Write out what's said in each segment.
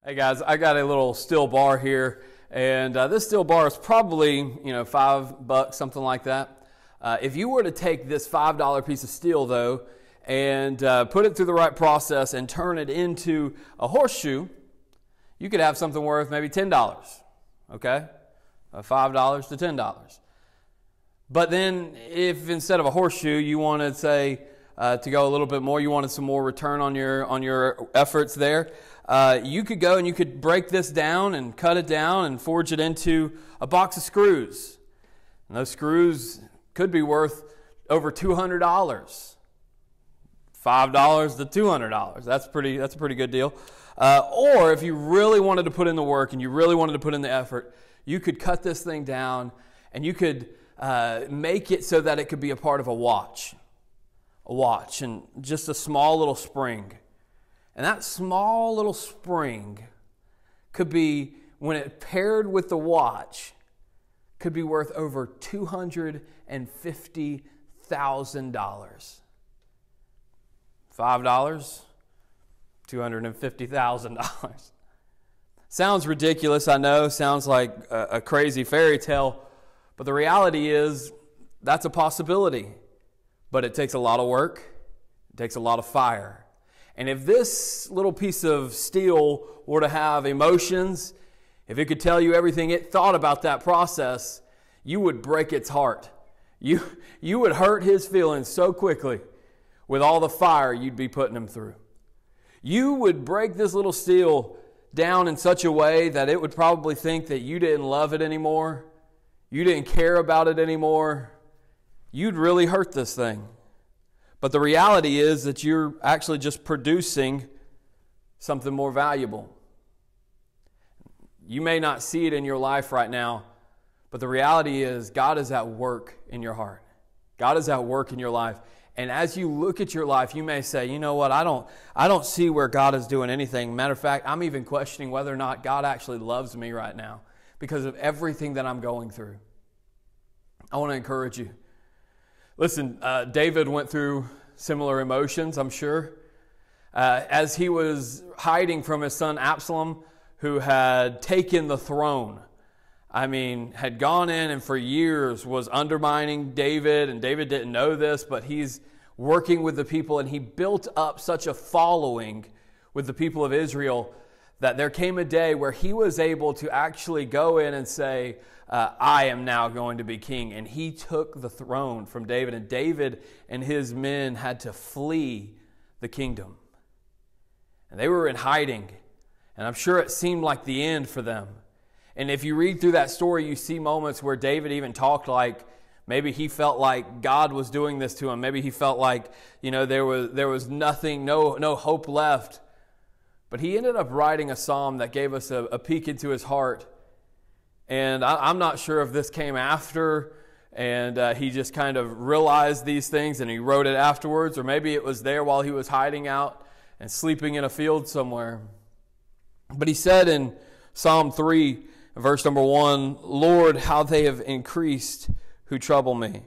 Hey guys, I got a little steel bar here, and this steel bar is probably, $5, something like that. If you were to take this $5 piece of steel though, and put it through the right process and turn it into a horseshoe, you could have something worth maybe $10, okay? $5 to $10. But then if instead of a horseshoe, you wanted, say, to go a little bit more, you wanted some more return on your efforts there, you could go and you could break this down and cut it down and forge it into a box of screws. And those screws could be worth over $200. $5 to $200. That's a pretty good deal. Or if you really wanted to put in the work and you really wanted to put in the effort, you could cut this thing down and you could make it so that it could be a part of a watch. A watch and just a small little spring. And that small little spring could be, when it paired with the watch, could be worth over $250,000. $5, $250,000. Sounds ridiculous, I know. Sounds like a crazy fairy tale. But the reality is, that's a possibility. But it takes a lot of work. It takes a lot of fire. And if this little piece of steel were to have emotions, if it could tell you everything it thought about that process, you would break its heart. You would hurt his feelings so quickly with all the fire you'd be putting him through. You would break this little steel down in such a way that it would probably think that you didn't love it anymore. You didn't care about it anymore. You'd really hurt this thing. But the reality is that you're actually just producing something more valuable. You may not see it in your life right now, but the reality is God is at work in your heart. God is at work in your life. And as you look at your life, you may say, you know what, I don't see where God is doing anything. Matter of fact, I'm even questioning whether or not God actually loves me right now because of everything that I'm going through. I want to encourage you. Listen, David went through similar emotions, I'm sure. As he was hiding from his son Absalom, who had taken the throne. Had gone in and for years was undermining David, and David didn't know this, but he's working with the people, and he built up such a following with the people of Israel that there came a day where he was able to actually go in and say, I am now going to be king. And he took the throne from David, and David and his men had to flee the kingdom. And they were in hiding, and I'm sure it seemed like the end for them. And if you read through that story, you see moments where David even talked like maybe he felt like God was doing this to him. Maybe he felt like, there was nothing, no hope left. But he ended up writing a psalm that gave us a peek into his heart. And I'm not sure if this came after and he just kind of realized these things and he wrote it afterwards, or maybe it was there while he was hiding out and sleeping in a field somewhere. But he said in Psalm 3, verse number 1, Lord, how they have increased who trouble me.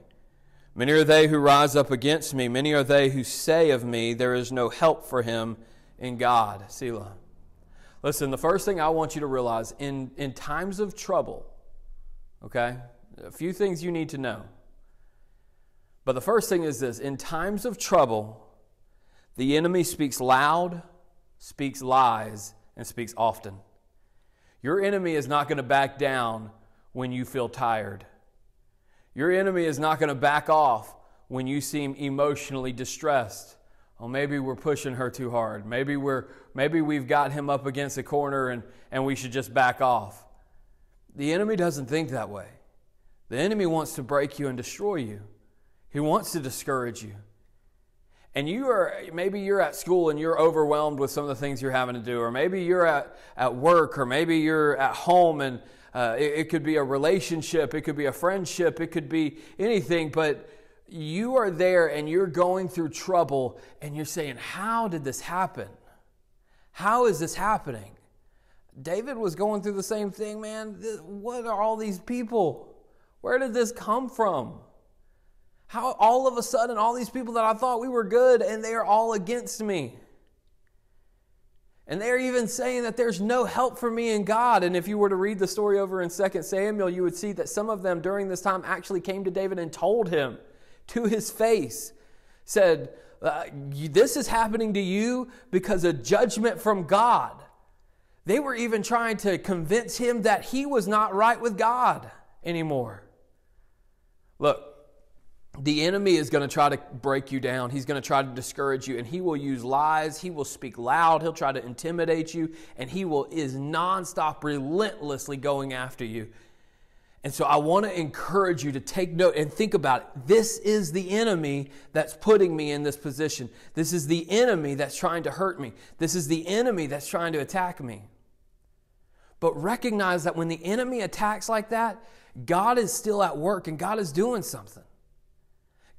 Many are they who rise up against me. Many are they who say of me, there is no help for him in God. Selah. Listen, the first thing I want you to realize, in times of trouble, okay, a few things you need to know. But the first thing is this: in times of trouble, the enemy speaks loud, speaks lies, and speaks often. Your enemy is not going to back down when you feel tired. Your enemy is not going to back off when you seem emotionally distressed. Oh, maybe we're pushing her too hard. Maybe we've got him up against a corner and we should just back off. The enemy doesn't think that way. The enemy wants to break you and destroy you. He wants to discourage you. And maybe you're at school and you're overwhelmed with some of the things you're having to do, or maybe you're at work, or maybe you're at home, and it could be a relationship, it could be a friendship, it could be anything, but you are there and you're going through trouble and you're saying, how did this happen? How is this happening? David was going through the same thing, man. What are all these people? Where did this come from? How all of a sudden all these people that I thought we were good and they are all against me? And they're even saying that there's no help for me in God. And if you were to read the story over in 2 Samuel, you would see that some of them during this time actually came to David and told him to his face, said, this is happening to you because of judgment from God. They were even trying to convince him that he was not right with God anymore. Look, the enemy is going to try to break you down. He's going to try to discourage you, and he will use lies. He will speak loud. He'll try to intimidate you, and he is nonstop, relentlessly going after you. And so I want to encourage you to take note and think about it. This is the enemy that's putting me in this position. This is the enemy that's trying to hurt me. This is the enemy that's trying to attack me. But recognize that when the enemy attacks like that, God is still at work and God is doing something.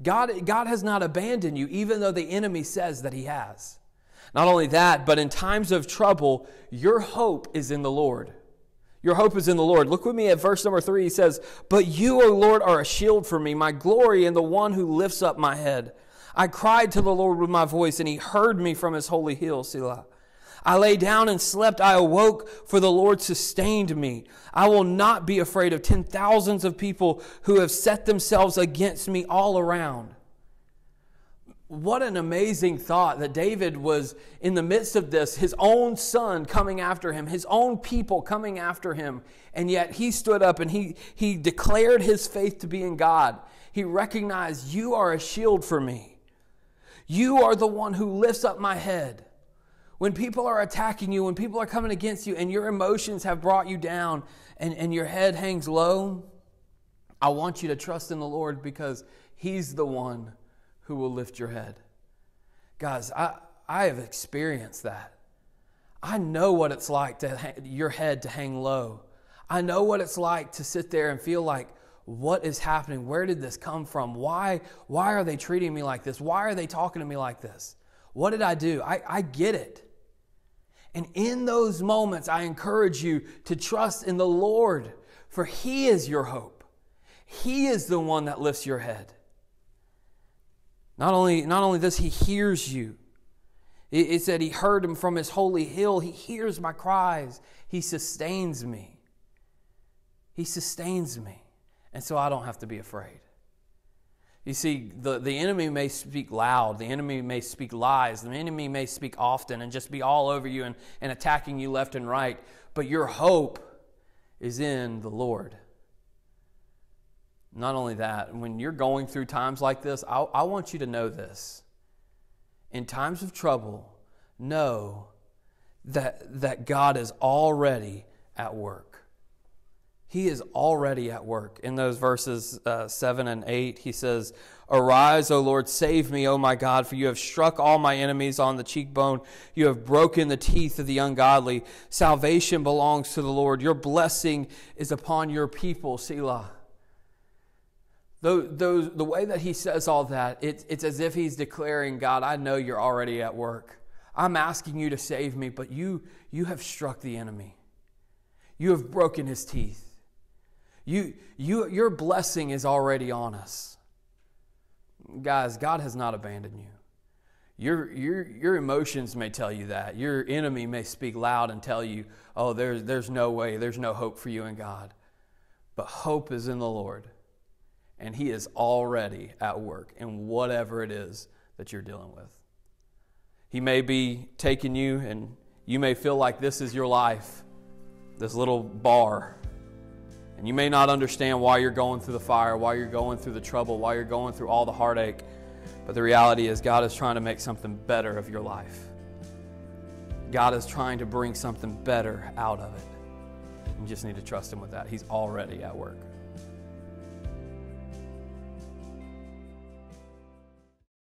God has not abandoned you, even though the enemy says that he has. Not only that, but in times of trouble, your hope is in the Lord. Your hope is in the Lord. Look with me at verse number 3. He says, "But you, O Lord, are a shield for me, my glory and the one who lifts up my head. I cried to the Lord with my voice, and he heard me from his holy hill, Selah. I lay down and slept. I awoke, for the Lord sustained me. I will not be afraid of 10,000s of people who have set themselves against me all around." What an amazing thought that David was in the midst of this, his own son coming after him, his own people coming after him, and yet he stood up and he declared his faith to be in God. He recognized, you are a shield for me. You are the one who lifts up my head. When people are attacking you, when people are coming against you and your emotions have brought you down and your head hangs low, I want you to trust in the Lord because he's the one who will lift your head. Guys, I have experienced that. I know what it's like to your head to hang low. I know what it's like to sit there and feel like, what is happening? Where did this come from? Why are they treating me like this? Why are they talking to me like this? What did I do? I get it. And in those moments, I encourage you to trust in the Lord, for he is your hope. He is the one that lifts your head. Not only this, he hears you. It said he heard him from his holy hill. He hears my cries. He sustains me. He sustains me. And so I don't have to be afraid. You see, the enemy may speak loud. The enemy may speak lies. The enemy may speak often and just be all over you and attacking you left and right. But your hope is in the Lord. Not only that, when you're going through times like this, I want you to know this. In times of trouble, know that God is already at work. He is already at work. In those verses 7 and 8, he says, "Arise, O Lord, save me, O my God, for you have struck all my enemies on the cheekbone. You have broken the teeth of the ungodly. Salvation belongs to the Lord. Your blessing is upon your people, Selah." The way that he says all that, it's as if he's declaring, God, I know you're already at work. I'm asking you to save me, but you have struck the enemy. You have broken his teeth. Your blessing is already on us. Guys, God has not abandoned you. Your emotions may tell you that. Your enemy may speak loud and tell you, oh, there's no way, there's no hope for you in God. But hope is in the Lord. And he is already at work in whatever it is that you're dealing with. He may be taking you and you may feel like this is your life, this little bar. And you may not understand why you're going through the fire, why you're going through the trouble, why you're going through all the heartache. But the reality is God is trying to make something better of your life. God is trying to bring something better out of it. You just need to trust him with that. He's already at work.